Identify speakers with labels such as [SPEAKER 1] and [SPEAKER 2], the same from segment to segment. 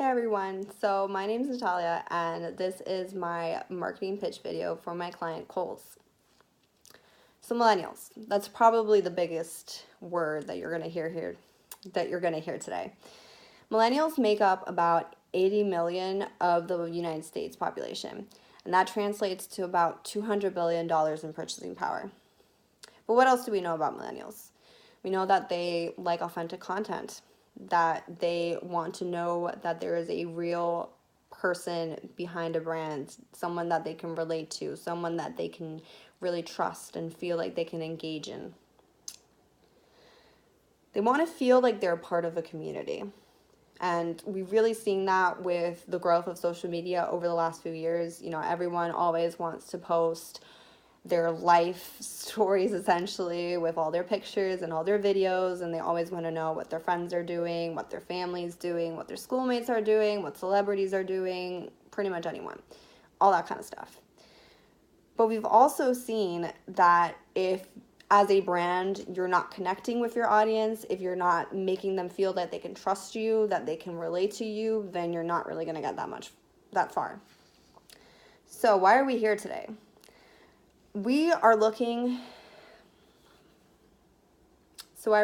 [SPEAKER 1] Hey everyone, so my name is Natalia and this is my marketing pitch video for my client Kohl's. So millennials, that's probably the biggest word that you're going to hear today. Millennials make up about 80 million of the United States population, and that translates to about $200 billion in purchasing power. But what else do we know about millennials? We know that they like authentic content, that they want to know that there is a real person behind a brand, someone that they can relate to, someone that they can really trust and feel like they can engage in. They want to feel like they're part of a community. And we've really seen that with the growth of social media over the last few years. Everyone always wants to post their life stories essentially with all their pictures and all their videos, and they always want to know what their friends are doing, what their family's doing, what their schoolmates are doing, what celebrities are doing, pretty much anyone, all that kind of stuff. But we've also seen that if as a brand you're not connecting with your audience, if you're not making them feel that they can trust you, that they can relate to you, then you're not really going to get that far. So why are we here today? Why are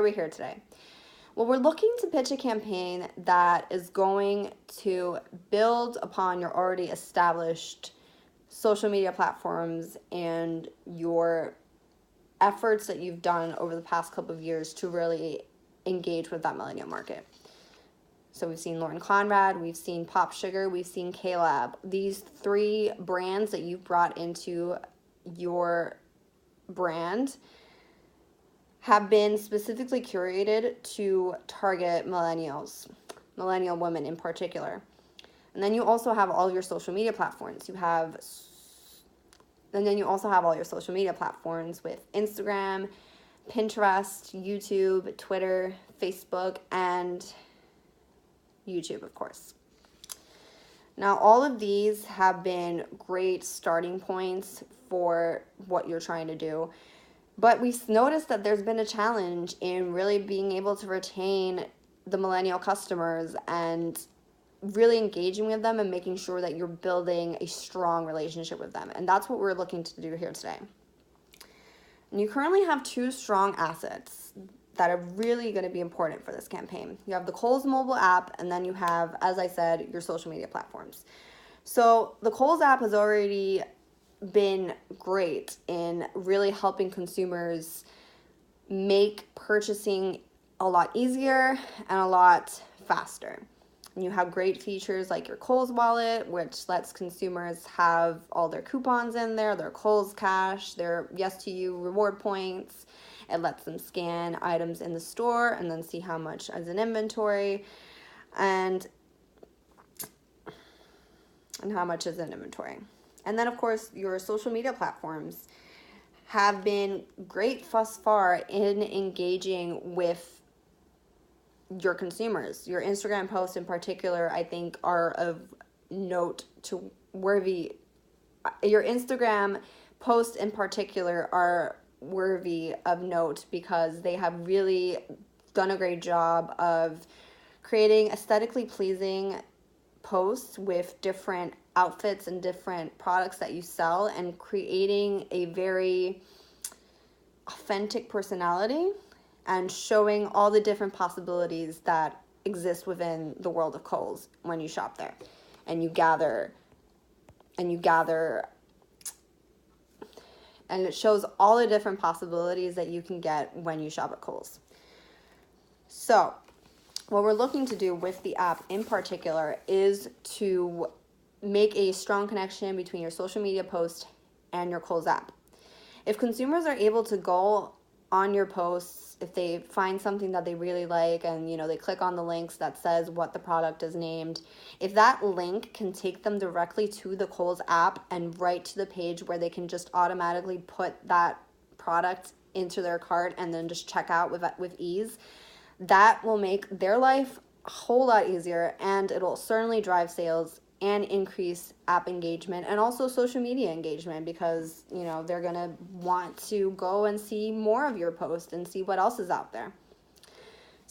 [SPEAKER 1] we here today? Well, we're looking to pitch a campaign that is going to build upon your already established social media platforms and your efforts that you've done over the past couple of years to really engage with that millennial market. So we've seen Lauren Conrad, we've seen Pop Sugar, we've seen Kohl. These three brands that you've brought into your brand have been specifically curated to target millennial women in particular. And then you also have all your social media platforms. With Instagram, Pinterest, YouTube, Twitter, Facebook, and YouTube, of course. Now, all of these have been great starting points for what you're trying to do, but we've noticed that there's been a challenge in really being able to retain the millennial customers and really engaging with them and making sure that you're building a strong relationship with them. And that's what we're looking to do here today. And you currently have two strong assets that are really going to be important for this campaign. You have the Kohl's mobile app, and then you have, as I said, your social media platforms. So the Kohl's app has already been great in really helping consumers make purchasing a lot easier and a lot faster. And you have great features like your Kohl's wallet, which lets consumers have all their coupons in there, their Kohl's cash, their Yes to You reward points. It lets them scan items in the store and then see how much is in inventory and how much is in inventory. And then, of course, your social media platforms have been great thus far in engaging with your consumers. Your Instagram posts in particular, I think, are of note to worthy. Your Instagram posts in particular are worthy of note because they have really done a great job of creating aesthetically pleasing posts with different outfits and different products that you sell and creating a very authentic personality and showing all the different possibilities that exist within the world of Kohl's when you shop there and you gather and it shows all the different possibilities that you can get when you shop at Kohl's. So what we're looking to do with the app in particular is to make a strong connection between your social media post and your Kohl's app. If consumers are able to go on your posts, if they find something that they really like and they click on the links that says what the product is named, if that link can take them directly to the Kohl's app and right to the page where they can just automatically put that product into their cart and then just check out with ease, that will make their life a whole lot easier, and it'll certainly drive sales and increase app engagement and also social media engagement because they're gonna want to go and see more of your post and see what else is out there.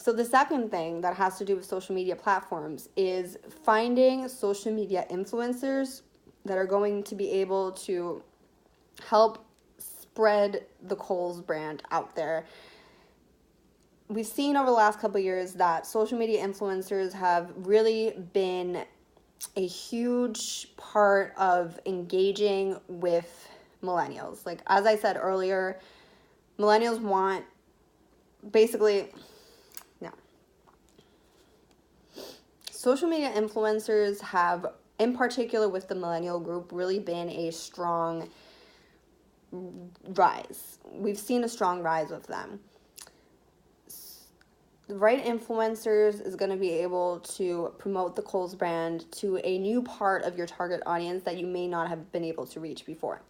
[SPEAKER 1] So the second thing that has to do with social media platforms is finding social media influencers that are going to be able to help spread the Kohl's brand out there. We've seen over the last couple of years that social media influencers have really been a huge part of engaging with millennials. Like, as I said earlier, millennials want basically, no. Social media influencers have, in particular with the millennial group, really been a strong rise. We've seen a strong rise with them. The right influencers is going to be able to promote the Kohl's brand to a new part of your target audience that you may not have been able to reach before.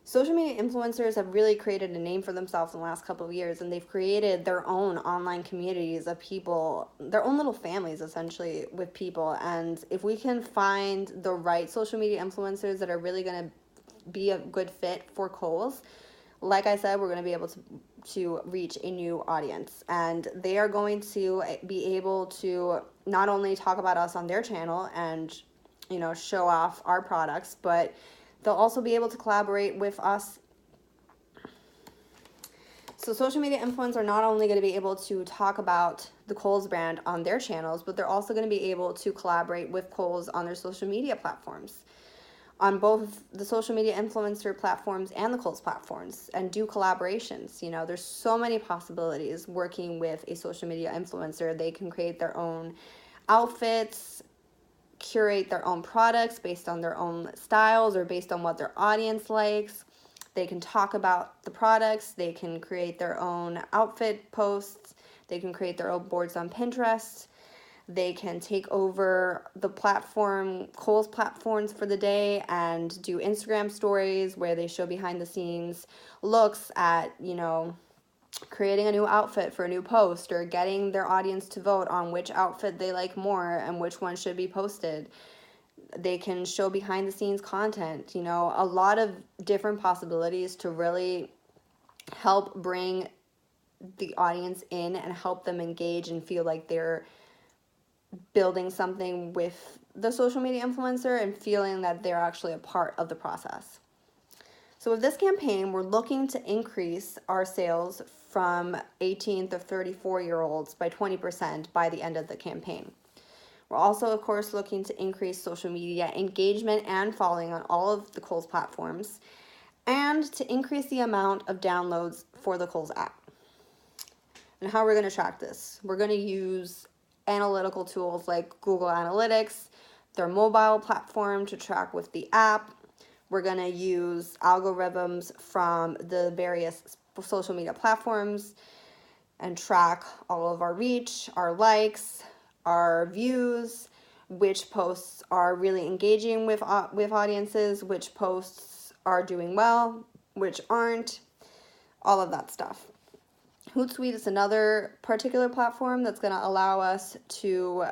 [SPEAKER 1] Social media influencers have really created a name for themselves in the last couple of years, and they've created their own online communities of people, their own little families essentially with people. And if we can find the right social media influencers that are really going to be a good fit for Kohl's, like I said, we're going to be able to reach a new audience, and they are going to be able to not only talk about us on their channel and, you know, show off our products, but they'll also be able to collaborate with us. So social media influencers are not only going to be able to talk about the Kohl's brand on their channels, but they're also going to be able to collaborate with Kohl's on their social media platforms, on both the social media influencer platforms and the Kohl's platforms, and do collaborations. You know, there's so many possibilities working with a social media influencer. They can create their own outfits, curate their own products based on their own styles or based on what their audience likes. They can talk about the products. They can create their own outfit posts. They can create their own boards on Pinterest. They can take over the platform, Kohl's platforms for the day, and do Instagram stories where they show behind the scenes looks at, you know, creating a new outfit for a new post, or getting their audience to vote on which outfit they like more and which one should be posted. They can show behind the scenes content, you know, a lot of different possibilities to really help bring the audience in and help them engage and feel like they're building something with the social media influencer and feeling that they're actually a part of the process. So with this campaign, we're looking to increase our sales from 18 to 34-year-olds by 20% by the end of the campaign. We're also, of course, looking to increase social media engagement and following on all of the Kohl's platforms, and to increase the amount of downloads for the Kohl's app. And how we're going to track this? We're going to use analytical tools like Google Analytics, their mobile platform to track with the app. We're going to use algorithms from the various social media platforms and track all of our reach, our likes, our views, which posts are really engaging with audiences, which posts are doing well, which aren't, all of that stuff. Hootsuite is another particular platform that's going to allow us to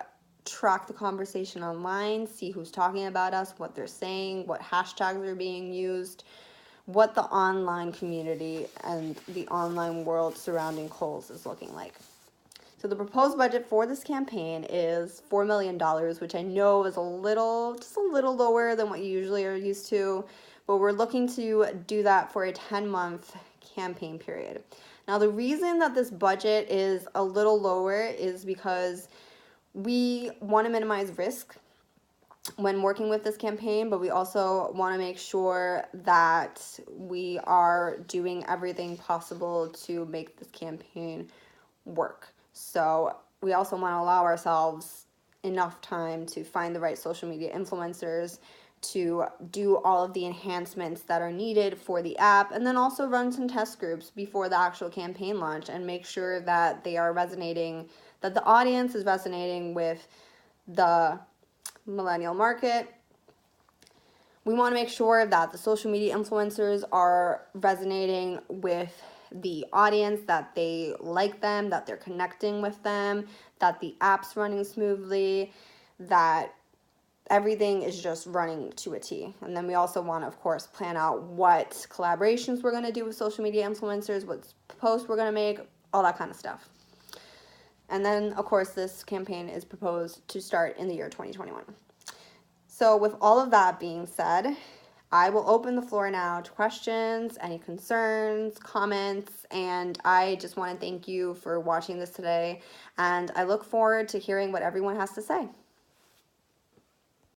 [SPEAKER 1] track the conversation online, see who's talking about us, what they're saying, what hashtags are being used, what the online community and the online world surrounding Kohl's is looking like. So the proposed budget for this campaign is $4 million, which I know is just a little lower than what you usually are used to, but we're looking to do that for a 10-month campaign period. Now, the reason that this budget is a little lower is because we want to minimize risk when working with this campaign, but we also want to make sure that we are doing everything possible to make this campaign work. So we also want to allow ourselves enough time to find the right social media influencers, to do all of the enhancements that are needed for the app, and then also run some test groups before the actual campaign launch and make sure that they are resonating, that the audience is resonating with the millennial market. We want to make sure that the social media influencers are resonating with the audience, that they like them, that they're connecting with them, that the app's running smoothly, that everything is just running to a T. And then we also want to, of course, plan out what collaborations we're going to do with social media influencers, what posts we're going to make, all that kind of stuff. And then, of course, this campaign is proposed to start in the year 2021. So with all of that being said, I will open the floor now to questions, any concerns, comments, and I just want to thank you for watching this today, and I look forward to hearing what everyone has to say.